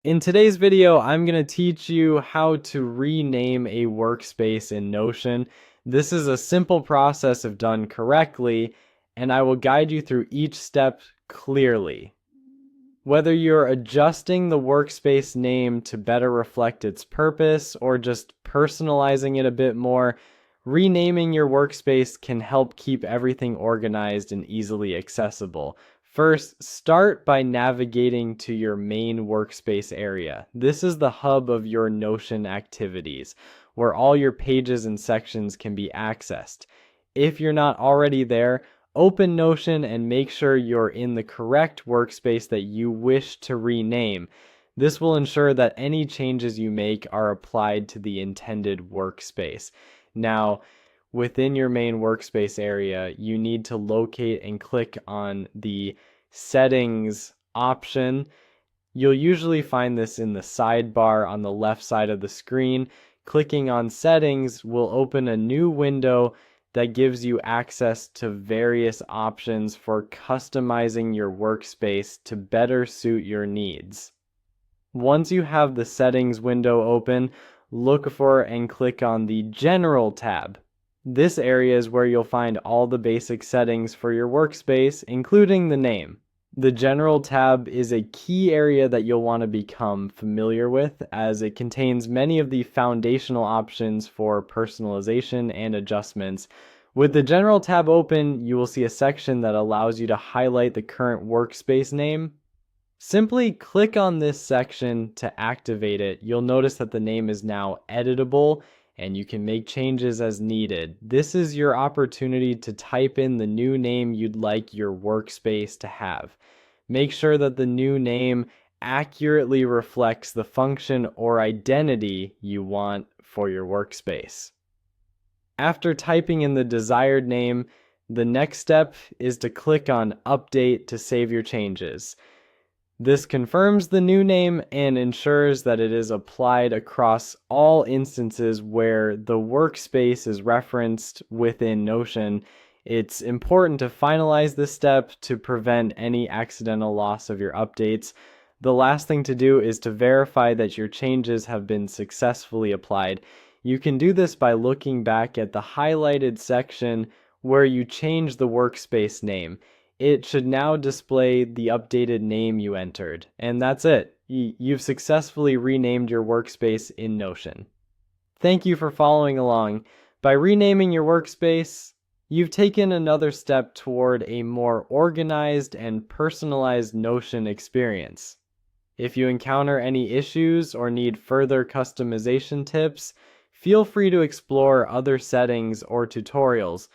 In today's video, I'm going to teach you how to rename a workspace in Notion. This is a simple process if done correctly, and I will guide you through each step clearly. Whether you're adjusting the workspace name to better reflect its purpose or just personalizing it a bit more, renaming your workspace can help keep everything organized and easily accessible. First, start by navigating to your main workspace area. This is the hub of your Notion activities, where all your pages and sections can be accessed. If you're not already there, open Notion and make sure you're in the correct workspace that you wish to rename. This will ensure that any changes you make are applied to the intended workspace. Now, within your main workspace area, you need to locate and click on the Settings option. You'll usually find this in the sidebar on the left side of the screen. Clicking on Settings will open a new window that gives you access to various options for customizing your workspace to better suit your needs. Once you have the Settings window open, look for and click on the General tab. This area is where you'll find all the basic settings for your workspace, including the name. The General tab is a key area that you'll want to become familiar with, as it contains many of the foundational options for personalization and adjustments. With the General tab open, you will see a section that allows you to highlight the current workspace name. Simply click on this section to activate it. You'll notice that the name is now editable and you can make changes as needed. This is your opportunity to type in the new name you'd like your workspace to have. Make sure that the new name accurately reflects the function or identity you want for your workspace. After typing in the desired name, the next step is to click on Update to save your changes. This confirms the new name and ensures that it is applied across all instances where the workspace is referenced within Notion. It's important to finalize this step to prevent any accidental loss of your updates. The last thing to do is to verify that your changes have been successfully applied. You can do this by looking back at the highlighted section where you change the workspace name. It should now display the updated name you entered. And that's it. You've successfully renamed your workspace in Notion. Thank you for following along. By renaming your workspace, you've taken another step toward a more organized and personalized Notion experience. If you encounter any issues or need further customization tips, feel free to explore other settings or tutorials.